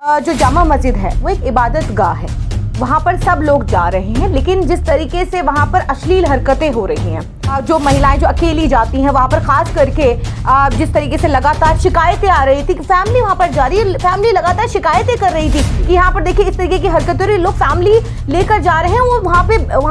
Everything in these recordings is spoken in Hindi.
जो जामा मस्जिद है वो एक इबादत गाह है, वहाँ पर सब लोग जा रहे हैं, लेकिन जिस तरीके से वहाँ पर अश्लील हरकतें हो रही हैं, जो महिलाएं जो अकेली जाती हैं वहाँ पर ख़ास करके जिस तरीके से लगातार शिकायतें आ रही थी कि फैमिली वहाँ पर जा रही है, फैमिली लगातार शिकायतें कर रही थी कि यहाँ पर देखिए इस तरीके की हरकतें हो रही, लोग फैमिली लेकर जा रहे हैं, वो वहाँ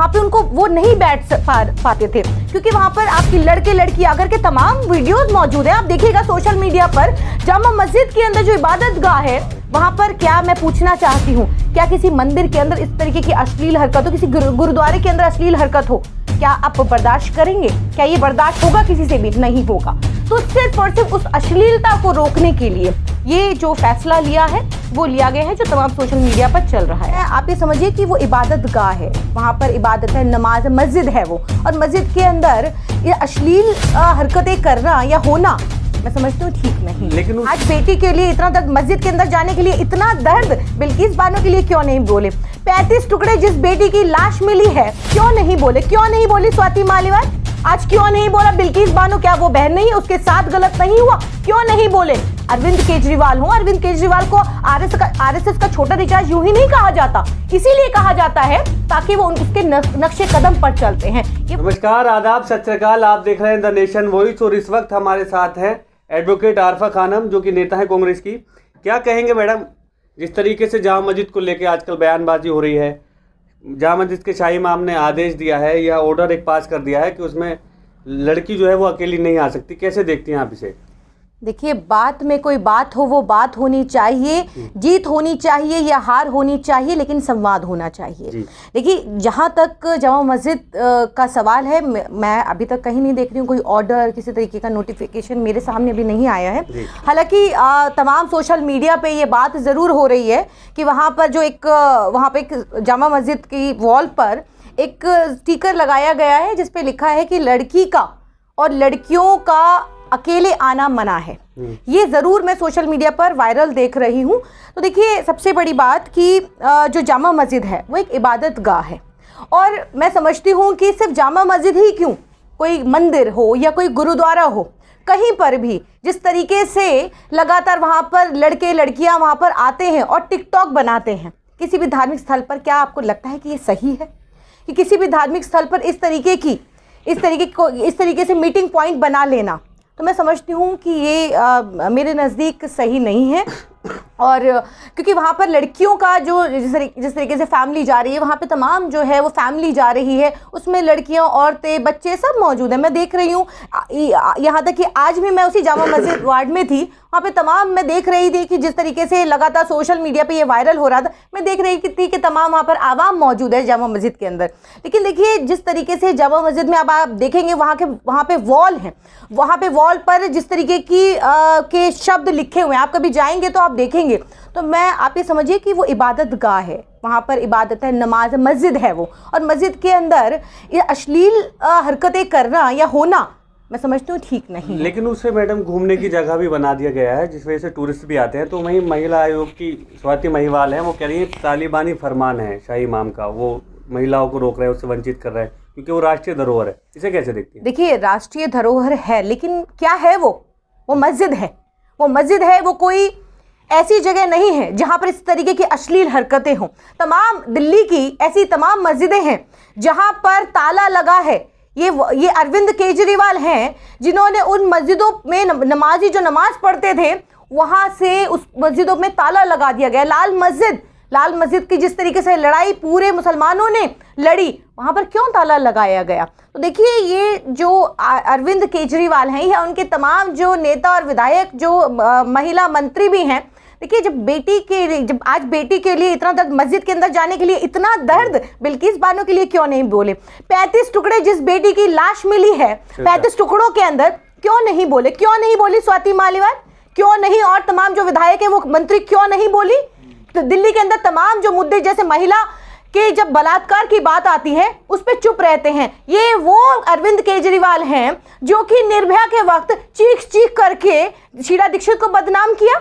पे उनको वो नहीं बैठ पाते थे क्योंकि वहाँ पर आपकी लड़के लड़की आकर के तमाम वीडियोज़ मौजूद हैं। आप देखिएगा सोशल मीडिया पर जामा मस्जिद के अंदर जो इबादत गाह है वहाँ पर, क्या मैं पूछना चाहती हूँ, क्या किसी मंदिर के अंदर इस तरीके की अश्लील हरकत हो, किसी गुरुद्वारे के अंदर अश्लील हरकत हो, क्या आप बर्दाश्त करेंगे? क्या ये बर्दाश्त होगा? किसी से भी नहीं होगा। तो सिर्फ और सिर्फ उस अश्लीलता को रोकने के लिए ये जो फैसला लिया है वो लिया गया है, जो तमाम सोशल मीडिया पर चल रहा है। आप ये समझिए कि वो इबादत गाह है, वहाँ पर इबादत है, नमाज, मस्जिद है वो, और मस्जिद के अंदर ये अश्लील हरकतें करना या होना मैं समझती हूँ ठीक नहीं। लेकिन आज बेटी के लिए इतना दर्द, मस्जिद के अंदर जाने के लिए इतना दर्द बिल्किस बानो के लिए क्यों नहीं बोले? 35 टुकड़े जिस बेटी की लाश मिली है क्यों नहीं बोले? क्यों नहीं बोली स्वाति मालीवाल? आज क्यों नहीं बोला बिल्किस बानो? क्या वो बहन नहीं, उसके साथ गलत नहीं हुआ? क्यों नहीं बोले? अरविंद केजरीवाल हो, अरविंद केजरीवाल को आरएसएस का छोटा रिचार्ज यूं ही नहीं कहा जाता, इसीलिए कहा जाता है ताकि वो उसके नक्शे कदम पर चलते हैं। नमस्कार, आदाब, सत श्री अकाल। आप देख रहे हैं द नेशन वॉइस और इस वक्त हमारे साथ हैं एडवोकेट आरफा खानम, जो कि नेता है कांग्रेस की। क्या कहेंगे मैडम, जिस तरीके से जामा मस्जिद को लेकर आजकल बयानबाजी हो रही है, जामा मस्जिद के शाही इमाम ने आदेश दिया है या ऑर्डर एक पास कर दिया है कि उसमें लड़की जो है वो अकेली नहीं आ सकती, कैसे देखती हैं आप इसे? देखिए, बात में कोई बात हो, वो बात होनी चाहिए, जीत होनी चाहिए या हार होनी चाहिए, लेकिन संवाद होना चाहिए। देखिए, जहाँ तक जामा मस्जिद का सवाल है, मैं अभी तक कहीं नहीं देख रही हूँ कोई ऑर्डर, किसी तरीके का नोटिफिकेशन मेरे सामने भी नहीं आया है। हालांकि तमाम सोशल मीडिया पे ये बात ज़रूर हो रही है कि वहाँ पर एक जामा मस्जिद की वॉल पर एक स्टिकर लगाया गया है जिस पे लिखा है कि लड़की का और लड़कियों का अकेले आना मना है। ये ज़रूर मैं सोशल मीडिया पर वायरल देख रही हूँ। तो देखिए, सबसे बड़ी बात कि जो जामा मस्जिद है वो एक इबादत गाह है, और मैं समझती हूँ कि सिर्फ जामा मस्जिद ही क्यों, कोई मंदिर हो या कोई गुरुद्वारा हो, कहीं पर भी जिस तरीके से लगातार वहाँ पर लड़के लड़कियाँ वहाँ पर आते हैं और टिकटॉक बनाते हैं किसी भी धार्मिक स्थल पर, क्या आपको लगता है कि ये सही है कि किसी भी धार्मिक स्थल पर इस तरीके से मीटिंग पॉइंट बना लेना? तो मैं समझती हूँ कि ये मेरे नज़दीक सही नहीं है। और क्योंकि वहाँ पर लड़कियों का जो जिस तरीके से फैमिली जा रही है, वहाँ पे तमाम जो है वो फैमिली जा रही है, उसमें लड़कियाँ, औरतें, बच्चे सब मौजूद हैं। मैं देख रही हूँ, यहाँ तक कि आज भी मैं उसी जामा मस्जिद वार्ड में थी, वहाँ पे तमाम मैं देख रही थी कि जिस तरीके से लगातार सोशल मीडिया पे ये वायरल हो रहा था, मैं देख रही थी कि तमाम वहाँ पर आवाम मौजूद है जामा मस्जिद के अंदर। लेकिन देखिए, जिस तरीके से जामा मस्जिद में अब आप देखेंगे वहाँ पे वॉल है, वहाँ पे वॉल पर जिस तरीके के शब्द लिखे हुए हैं, आप कभी जाएंगे तो आप देखेंगे। तो आप ये समझिए कि वो इबादत गाह है, वहाँ पर इबादत है, नमाज, मस्जिद है वो, और मस्जिद के अंदर ये अश्लील हरकतें करना या होना मैं समझती हूँ ठीक नहीं। लेकिन उससे मैडम घूमने की जगह भी बना दिया गया है, जिस वजह से टूरिस्ट भी आते हैं। तो वहीं महिला आयोग की स्वाति महिवाल है, वो कह रही है तालिबानी फरमान है शाही इमाम का, वो महिलाओं को रोक रहे हैं, उससे वंचित कर रहे हैं क्योंकि वो राष्ट्रीय धरोहर है। इसे कैसे देखती हैं? देखिए, राष्ट्रीय धरोहर है, लेकिन क्या है वो मस्जिद है, वो मस्जिद है, वो कोई ऐसी जगह नहीं है जहां पर इस तरीके की अश्लील हरकतें हों। तमाम दिल्ली की ऐसी तमाम मस्जिदें हैं जहां पर ताला लगा है। ये अरविंद केजरीवाल हैं जिन्होंने उन मस्जिदों में नमाजी जो नमाज पढ़ते थे वहां से उस मस्जिदों में ताला लगा दिया गया। लाल मस्जिद की जिस तरीके से लड़ाई पूरे मुसलमानों ने लड़ी, वहाँ पर क्यों ताला लगाया गया? तो देखिए, ये जो अरविंद केजरीवाल हैं या उनके तमाम जो नेता और विधायक, जो महिला मंत्री भी हैं, देखिए, जब आज बेटी के लिए इतना दर्द, मस्जिद के अंदर जाने के लिए इतना दर्द बिल्किस बानो के लिए क्यों नहीं बोले? 35 टुकड़े जिस बेटी की लाश मिली है, 35 टुकड़ों के अंदर क्यों नहीं बोले? क्यों नहीं बोली स्वाति मालीवाल? क्यों नहीं? और तमाम जो विधायक है, वो मंत्री क्यों नहीं बोली? तो दिल्ली के अंदर तमाम जो मुद्दे, जैसे महिला के जब बलात्कार की बात आती है उस पर चुप रहते हैं। ये वो अरविंद केजरीवाल हैं जो कि निर्भया के वक्त चीख करके शीला दीक्षित को बदनाम किया,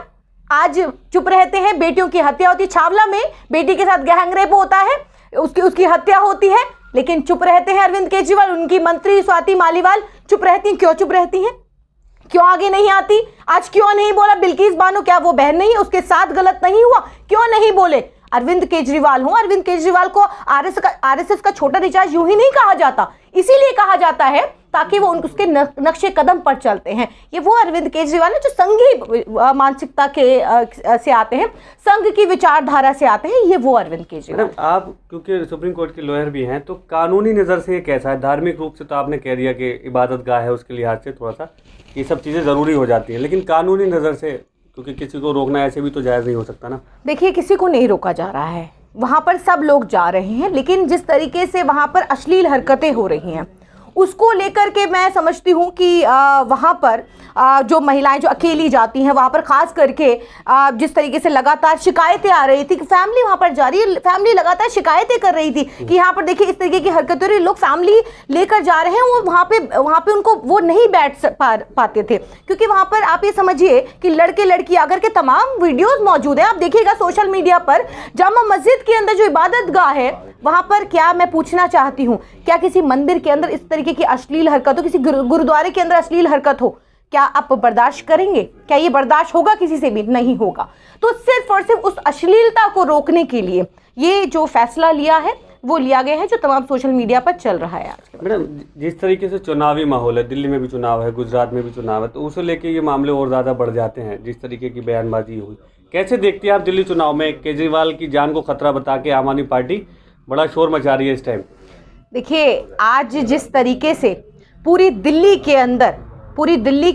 आज चुप रहते हैं। बेटियों की हत्या होती है, छावला में बेटी के साथ गैंगरेप होता है, उसकी हत्या होती है, लेकिन चुप रहते हैं अरविंद केजरीवाल। उनकी मंत्री स्वाति मालीवाल चुप रहती हैं। क्यों चुप रहती हैं? क्यों आगे नहीं आती? आज क्यों नहीं बोला बिल्किस बानो? क्या वो बहन नहीं है? उसके साथ गलत नहीं हुआ? क्यों नहीं बोले? अरविंद केजरीवाल हो, अरविंद केजरीवाल को आरएसएस का छोटा रिचार्ज यूं ही नहीं कहा जाता, इसीलिए कहा जाता है ताकि वो उसके नक्शे कदम पर चलते हैं। ये वो अरविंद केजरीवाल है जो संघी मानसिकता के से आते हैं, संघ की विचारधारा से आते हैं। ये वो अरविंद केजरीवाल। आप क्योंकि सुप्रीम कोर्ट के लॉयर भी हैं, तो कानूनी नज़र से ये कैसा है? धार्मिक रूप से तो आपने कह दिया कि इबादत गाह है, उसके लिहाज से थोड़ा सा ये सब चीज़ें ज़रूरी हो जाती हैं, लेकिन कानूनी नज़र से क्योंकि किसी को रोकना ऐसे भी तो जायज़ नहीं हो सकता ना। देखिए, किसी को नहीं रोका जा रहा है, वहाँ पर सब लोग जा रहे हैं, लेकिन जिस तरीके से वहाँ पर अश्लील हरकतें हो रही हैं उसको लेकर के मैं समझती हूँ कि वहाँ पर जो महिलाएं जो अकेली जाती हैं, वहाँ पर ख़ास करके जिस तरीके से लगातार शिकायतें आ रही थी कि फैमिली वहाँ पर जा रही है, फैमिली लगातार शिकायतें कर रही थी कि यहाँ पर देखिए इस तरीके की हरकतें हो रही, लोग फैमिली लेकर जा रहे हैं, वो वहाँ पे उनको वो नहीं बैठ पाते थे, क्योंकि वहाँ पर आप ये समझिए कि लड़के लड़कियाँ अगर के तमाम वीडियोज़ मौजूद हैं, आप देखिएगा सोशल मीडिया पर, जामा मस्जिद के अंदर जो इबादत गाह है वहाँ पर, क्या मैं पूछना चाहती हूँ, क्या किसी मंदिर के अंदर इस तरीके की अश्लील हरकत हो, किसी गुरुद्वारे के अंदर अश्लील हरकत हो, क्या आप बर्दाश्त करेंगे? क्या ये बर्दाश्त होगा? किसी से भी नहीं होगा। तो सिर्फ और सिर्फ उस अश्लीलता को रोकने के लिए ये जो फैसला लिया है वो लिया गया है, जो तमाम सोशल मीडिया पर चल रहा है आज। मैडम, जिस तरीके से चुनावी माहौल है, दिल्ली में भी चुनाव है, गुजरात में भी चुनाव है, तो उसे लेके ये मामले और ज़्यादा बढ़ जाते हैं। जिस तरीके की बयानबाजी हुई, कैसे देखती हैं आप दिल्ली चुनाव में? केजरीवाल की जान को खतरा बता के आम आदमी पार्टी बड़ा शोर मचा रही है इस टाइम। देखिए, आज जिस तरीके से पूरी दिल्ली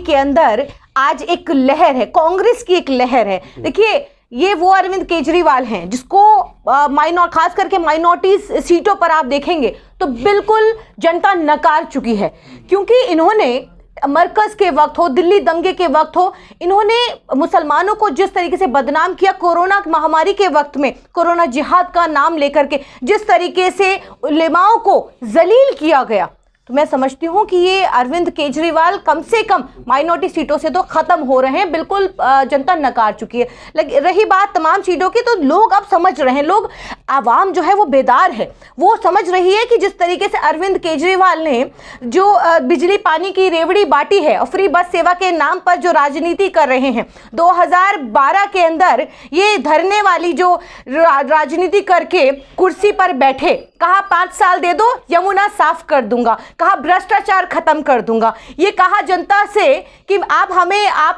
के अंदर आज एक लहर है, कांग्रेस की एक लहर है। देखिए, ये वो अरविंद केजरीवाल हैं जिसको खास करके माइनॉरिटीज सीटों पर आप देखेंगे तो बिल्कुल जनता नकार चुकी है, क्योंकि इन्होंने मरकज के वक्त हो, दिल्ली दंगे के वक्त हो, इन्होंने मुसलमानों को जिस तरीके से बदनाम किया, कोरोना महामारी के वक्त में कोरोना जिहाद का नाम लेकर के जिस तरीके से उलेमाओं को जलील किया गया, तो मैं समझती हूँ कि ये अरविंद केजरीवाल कम से कम माइनॉरिटी सीटों से तो ख़त्म हो रहे हैं, बिल्कुल जनता नकार चुकी है। रही बात तमाम सीटों की, तो लोग अब समझ रहे हैं, लोग आवाम जो है वो बेदार है, वो समझ रही है कि जिस तरीके से अरविंद केजरीवाल ने जो बिजली पानी की रेवड़ी बांटी है और फ्री बस सेवा के नाम पर जो राजनीति कर रहे हैं, 2012 के अंदर ये धरने वाली जो राजनीति करके कुर्सी पर बैठे, कहा 5 साल दे दो, यमुना साफ कर दूंगा, कहा भ्रष्टाचार खत्म कर दूंगा, ये कहा जनता से कि आप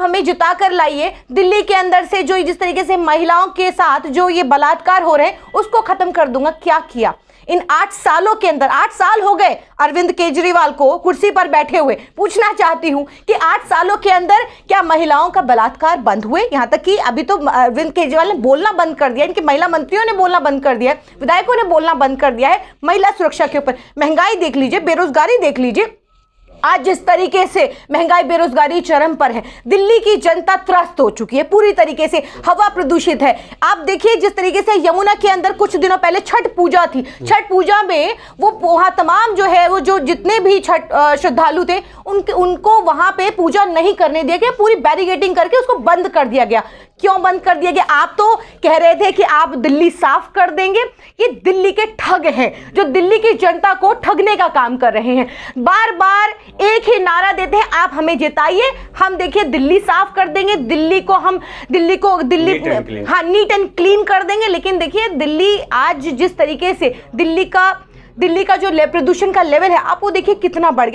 हमें जिता कर लाइए, दिल्ली के अंदर से जो जिस तरीके से महिलाओं के साथ जो ये बलात्कार हो रहे हैं उसको खत्म कर दूंगा। क्या किया इन 8 सालों के अंदर? 8 साल हो गए अरविंद केजरीवाल को कुर्सी पर बैठे हुए। पूछना चाहती हूं कि 8 सालों के अंदर क्या महिलाओं का बलात्कार बंद हुए? यहां तक कि अभी तो अरविंद केजरीवाल ने बोलना बंद कर दिया, इनके महिला मंत्रियों ने बोलना बंद कर दिया है, विधायकों ने बोलना बंद कर दिया है महिला सुरक्षा के ऊपर। महंगाई देख लीजिए, बेरोजगारी देख लीजिए, आज जिस तरीके से महंगाई बेरोजगारी चरम पर है, दिल्ली की जनता त्रस्त हो चुकी है पूरी तरीके से, हवा प्रदूषित है। आप देखिए जिस तरीके से यमुना के अंदर कुछ दिनों पहले छठ पूजा थी, छठ पूजा में वो वहाँ तमाम जो है वो जो जितने भी छठ श्रद्धालु थे उनको वहाँ पे पूजा नहीं करने दिया गया, पूरी बैरिकेडिंग करके उसको बंद कर दिया गया। क्यों बंद कर दिया गया? आप तो कह रहे थे कि आप दिल्ली साफ कर देंगे, ये दिल्ली के ठग हैं जो दिल्ली की जनता को ठगने का काम कर रहे हैं। बार बार एक ही नारा देते हैं, आप हमें जिताइए, हम देखिए दिल्ली साफ कर देंगे, दिल्ली नीट एंड क्लीन कर देंगे। लेकिन देखिए दिल्ली आज जिस तरीके से दिल्ली का जो प्रदूषण का लेवल है, आप वो देखिए कितना बढ़ गया।